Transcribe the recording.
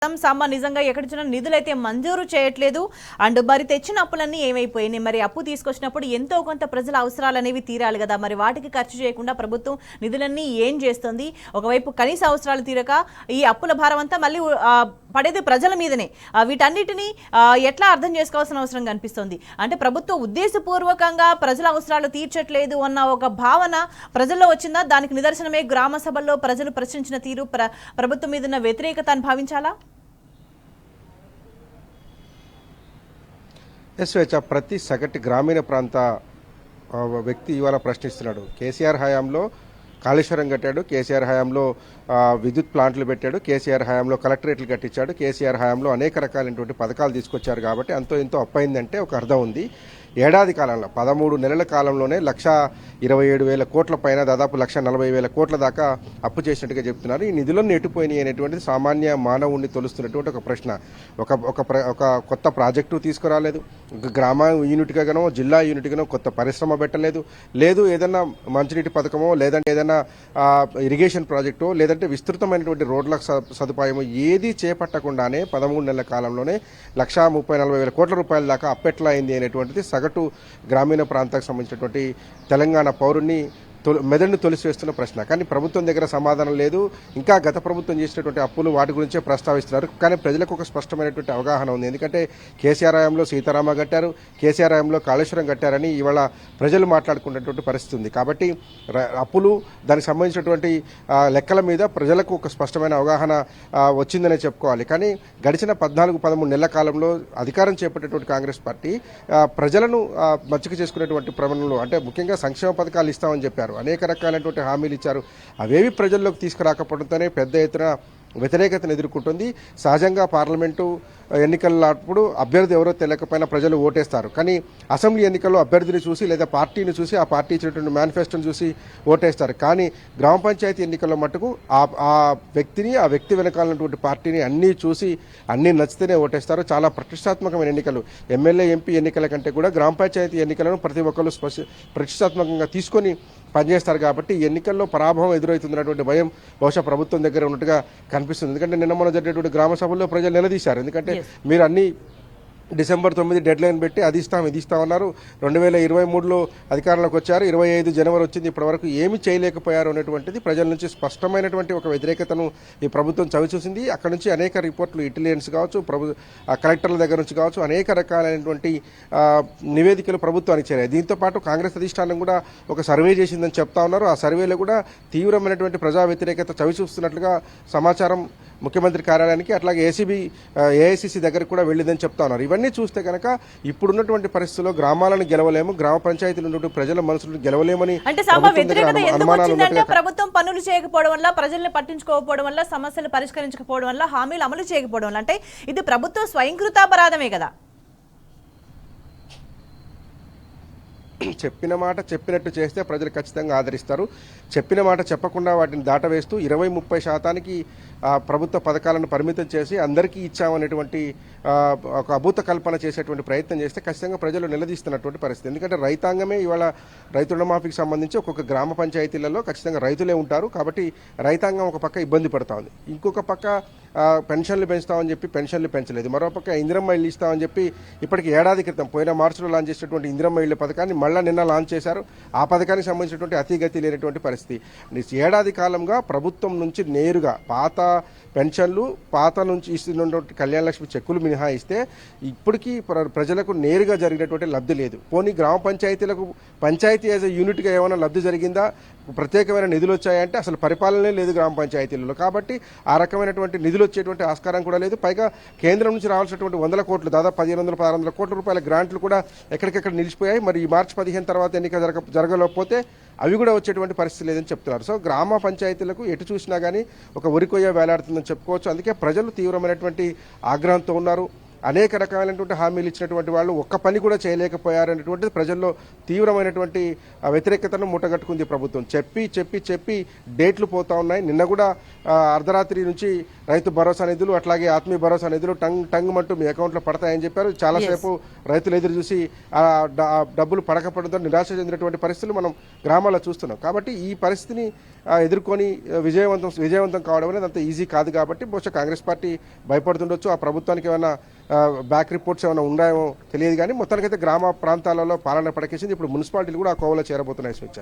సాంబ నిజంగా ఎక్కడ చూసినా నిధులైతే మంజూరు చేయట్లేదు. అండ్ మరి తెచ్చిన అప్పులన్నీ ఏమైపోయినాయి? మరి అప్పు తీసుకొచ్చినప్పుడు ఎంతో కొంత ప్రజల అవసరాలు అనేవి తీరాలి కదా. మరి వాటికి ఖర్చు చేయకుండా ప్రభుత్వం నిధులన్నీ ఏం చేస్తుంది? ఒకవైపు కనీస అవసరాలు తీరక ఈ అప్పుల భారం అంతా మళ్ళీ పడేది ప్రజల మీదనే. వీటన్నిటిని ఎట్లా అర్థం చేసుకోవాల్సిన అవసరం కనిపిస్తుంది? అంటే ప్రభుత్వం ఉద్దేశపూర్వకంగా ప్రజల అవసరాలు తీర్చట్లేదు అన్న ఒక భావన ప్రజల్లో వచ్చిందా? దానికి నిదర్శనమే గ్రామ సభల్లో ప్రజలు ప్రశ్నించిన తీరు, ప్రభుత్వం మీద ఉన్న వ్యతిరేకత అని భావించాలా? స్వేచ్ఛ ప్రతి సగటు గ్రామీణ ప్రాంత వ్యక్తి ఇవాళ ప్రశ్నిస్తున్నాడు. కేసీఆర్ హయాంలో కాళేశ్వరం కట్టాడు, కేసీఆర్ హయాంలో విద్యుత్ ప్లాంట్లు పెట్టాడు, కేసీఆర్ హయాంలో కలెక్టరేట్లు కట్టించాడు, కేసీఆర్ హయాంలో అనేక రకాలైనటువంటి పథకాలు తీసుకొచ్చారు. కాబట్టి అంతో ఎంతో అప్పయిందంటే ఒక అర్థం ఉంది. ఏడాది కాలంలో 13 నెలల కాలంలోనే 1,27,000 కోట్ల పైన దాదాపు 1,40,000 కోట్ల దాకా అప్పు చేసినట్టుగా చెప్తున్నారు. ఈ నిధులను ఎటుపోయినాయి అనేటువంటిది సామాన్య మానవుణ్ణి తొలుస్తున్నటువంటి ఒక ప్రశ్న. ఒక కొత్త ప్రాజెక్టు తీసుకురాలేదు, ఒక గ్రామ యూనిట్గానో జిల్లా యూనిట్గానో కొత్త పరిశ్రమ పెట్టలేదు, లేదు ఏదన్నా మంచినీటి పథకమో లేదంటే ఏదైనా ఇరిగేషన్ ప్రాజెక్టు లేదంటే విస్తృతమైనటువంటి రోడ్ల సదుపాయము ఏది చేపట్టకుండానే 13 నెలల కాలంలోనే 1,30,40,000 కోట్ల రూపాయల దాకా అప్పెట్లా అయింది అనేటువంటిది సగటు గ్రామీణ ప్రాంతానికి సంబంధించినటువంటి తెలంగాణ పౌరుని మెదడును తొలిసివేస్తున్న ప్రశ్న. కానీ ప్రభుత్వం దగ్గర సమాధానం లేదు. ఇంకా గత ప్రభుత్వం చేసినటువంటి అప్పులు వాటి గురించే ప్రస్తావిస్తున్నారు. కానీ ప్రజలకు ఒక స్పష్టమైనటువంటి అవగాహన ఉంది. ఎందుకంటే కేసీఆర్ హయాంలో సీతారామ కట్టారు, కేసీఆర్ హయాంలో కాళేశ్వరం కట్టారని ఇవాళ ప్రజలు మాట్లాడుకున్నటువంటి పరిస్థితి ఉంది. కాబట్టి అప్పులు దానికి సంబంధించినటువంటి లెక్కల మీద ప్రజలకు ఒక స్పష్టమైన అవగాహన వచ్చిందనే చెప్పుకోవాలి. కానీ గడిచిన 14-13 నెలల కాలంలో అధికారం చేపట్టేటువంటి కాంగ్రెస్ పార్టీ ప్రజలను మచ్చిక చేసుకునేటువంటి ప్రమాణంలో అంటే ముఖ్యంగా సంక్షేమ పథకాలు ఇస్తామని చెప్పారు, అనేక రకాలైనటువంటి హామీలు ఇచ్చారు. అవేవి ప్రజల్లోకి తీసుకురాకపోవడంతోనే పెద్ద ఎత్తున వ్యతిరేకతను ఎదుర్కొంటుంది. సహజంగా పార్లమెంటు ఎన్నికలప్పుడు అభ్యర్థి ఎవరో తెలియకపోయినా ప్రజలు ఓటేస్తారు. కానీ అసెంబ్లీ ఎన్నికల్లో అభ్యర్థిని చూసి లేదా పార్టీని చూసి ఆ పార్టీ ఇచ్చినటువంటి మేనిఫెస్టోని చూసి ఓటేస్తారు. కానీ గ్రామ పంచాయతీ ఎన్నికల్లో మటుకు ఆ వ్యక్తిని ఆ వ్యక్తి వెనకాలన్నటువంటి పార్టీని అన్నీ చూసి అన్నీ నచ్చితేనే ఓటేస్తారు. చాలా ప్రతిష్టాత్మకమైన ఎన్నికలు. ఎమ్మెల్యే ఎంపీ ఎన్నికల కంటే కూడా గ్రామ పంచాయతీ ఎన్నికలను ప్రతి ఒక్కరు ప్రతిష్టాత్మకంగా తీసుకొని పనిచేస్తారు. కాబట్టి ఎన్నికల్లో పరాభవం ఎదురవుతున్నటువంటి భయం బహుశా ప్రభుత్వం దగ్గర ఉన్నట్టుగా కనిపిస్తుంది. ఎందుకంటే నిన్న మొన్న జరిగేటువంటి గ్రామ సభల్లో ప్రజలు నిలదీశారు. ఎందుకంటే మీరు అన్ని డిసెంబర్ 9 డెడ్ లైన్ పెట్టి అది ఇస్తాం ఇది ఇస్తామన్నారు. 2023లో అధికారంలోకి వచ్చారు, 25 జనవరి వచ్చింది, ఇప్పటివరకు ఏమి చేయలేకపోయారు అనేటువంటిది ప్రజల నుంచి స్పష్టమైనటువంటి ఒక వ్యతిరేకతను ఈ ప్రభుత్వం చవిచూసింది. అక్కడ నుంచి అనేక రిపోర్ట్లు ఇంటెలిజెన్స్ కావచ్చు, కలెక్టర్ల దగ్గర నుంచి కావచ్చు, అనేక రకాలైనటువంటి నివేదికలు ప్రభుత్వానికి చేరాయి. దీంతో పాటు కాంగ్రెస్ అధిష్టానం కూడా ఒక సర్వే చేసిందని చెప్తా ఉన్నారు. ఆ సర్వేలో కూడా తీవ్రమైనటువంటి ప్రజా వ్యతిరేకత చవిచూస్తున్నట్లుగా సమాచారం ముఖ్యమంత్రి కార్యాలయానికి అట్లాగే ఏఐసిసి దగ్గరకు కూడా వెళ్ళిందని చెప్తా ఉన్నారు. ఇవన్నీ చూస్తే కనుక ఇప్పుడున్నటువంటి పరిస్థితుల్లో గ్రామాలను గెలవలేము, గ్రామ పంచాయతీలు ఉన్నటువంటి ప్రజల మనసులను గెలవలేమని ప్రభుత్వం పనులు చేయకపోవడం వల్ల, ప్రజల్ని పట్టించుకోకపోవడం వల్ల, సమస్యలు పరిష్కరించకపోవడం వల్ల, హామీలు అమలు చేయకపోవడం వల్ల, అంటే ఇది ప్రభుత్వం స్వయంకృతాపరాధమే కదా. చెప్పిన మాట చెప్పినట్టు చేస్తే ప్రజలు ఖచ్చితంగా ఆదరిస్తారు. చెప్పిన మాట చెప్పకుండా వాటిని దాటవేస్తూ 20-30% ప్రభుత్వ పథకాలను పరిమితం చేసి అందరికీ ఇచ్చామనేటువంటి ఒక అభూత కల్పన చేసేటువంటి ప్రయత్నం చేస్తే ఖచ్చితంగా ప్రజలు నిలదీస్తున్నటువంటి పరిస్థితి. ఎందుకంటే రైతాంగమే ఇవాళ రైతు రుణమాఫీకి సంబంధించి ఒక్కొక్క గ్రామ పంచాయతీలలో ఖచ్చితంగా రైతులే ఉంటారు. కాబట్టి రైతాంగం ఒక పక్క ఇబ్బంది పడుతూ ఉంది, ఇంకొక పక్క పెన్షన్లు పెంచుతామని చెప్పి పెన్షన్లు పెంచలేదు, మరోపక్క ఇందిరమ్మ ఇళ్ళు ఇస్తామని చెప్పి ఇప్పటికి ఏడాది క్రితం పోయిన మార్చిలో లాంచ్ చేసినటువంటి ఇందిరమ్మ ఇళ్ళ పథకాన్ని మళ్ళీ నిన్న లాంచ్ చేశారు. ఆ పథకానికి సంబంధించినటువంటి అతిగతి లేనటువంటి పరిస్థితి. ఏడాది కాలంగా ప్రభుత్వం నుంచి నేరుగా పాత పెన్షన్లు, పాత నుంచి ఇస్తున్నటువంటి కళ్యాణ లక్ష్మి చెక్కులు మినహాయిస్తే ఇప్పటికీ ప్రజలకు నేరుగా జరిగినటువంటి లబ్ధి లేదు. పోనీ గ్రామ పంచాయతీలకు పంచాయతీ యాజ్ ఎ యూనిట్గా ఏమైనా లబ్ధి జరిగిందా? ప్రత్యేకమైన నిధులు వచ్చాయంటే అసలు పరిపాలనే లేదు గ్రామ పంచాయతీలలో. కాబట్టి ఆ రకమైనటువంటి నిధులు వచ్చేటువంటి ఆస్కారం కూడా లేదు. పైగా కేంద్రం నుంచి రావాల్సినటువంటి 100 కోట్లు, దాదాపు 1,500-1,600 కోట్ల రూపాయల గ్రాంట్లు కూడా ఎక్కడికెక్కడ నిలిచిపోయాయి. మరి ఈ మార్చి 15 తర్వాత ఎన్నిక జరగలేకపోతే అవి కూడా వచ్చేటువంటి పరిస్థితి లేదని చెప్తున్నారు. సో గ్రామ పంచాయతీలకు ఎటు చూసినా కానీ ఒక ఉరికొయ్య వేలాడుతుందని చెప్పుకోవచ్చు. అందుకే ప్రజలు తీవ్రమైనటువంటి ఆగ్రహంతో ఉన్నారు. అనేక రకాలైనటువంటి హామీలు ఇచ్చినటువంటి వాళ్ళు ఒక్క పని కూడా చేయలేకపోయారనేటువంటిది ప్రజల్లో తీవ్రమైనటువంటి వ్యతిరేకతను మూటగట్టుకుంది ప్రభుత్వం. చెప్పి డేట్లు పోతా ఉన్నాయి. నిన్న కూడా అర్ధరాత్రి నుంచి రైతు భరోసా నిధులు అట్లాగే ఆత్మీయ భరోసా నిధులు టంగ్ మంటూ మీ అకౌంట్లో పడతాయని చెప్పారు. చాలాసేపు రైతులు ఎదురు చూసి డబ్బులు పడకపోవడంతో నిరాశ చెందినటువంటి పరిస్థితులు మనం గ్రామాల్లో చూస్తున్నాం. కాబట్టి ఈ పరిస్థితిని ఎదుర్కొని విజయవంతం కావడం అనేది అంత ఈజీ కాదు. కాబట్టి బహుశా కాంగ్రెస్ పార్టీ భయపడుతుండొచ్చు. ఆ ప్రభుత్వానికి ఏమైనా బ్యాక్ రిపోర్ట్స్ ఏమైనా ఉన్నాయో తెలియదు. కానీ మొత్తానికైతే గ్రామ ప్రాంతాలలో పాలన పడకేసింది. ఇప్పుడు మున్సిపాలిటీలు కూడా ఆ కోవలో చేరబోతున్నాయి. స్వేచ్ఛ.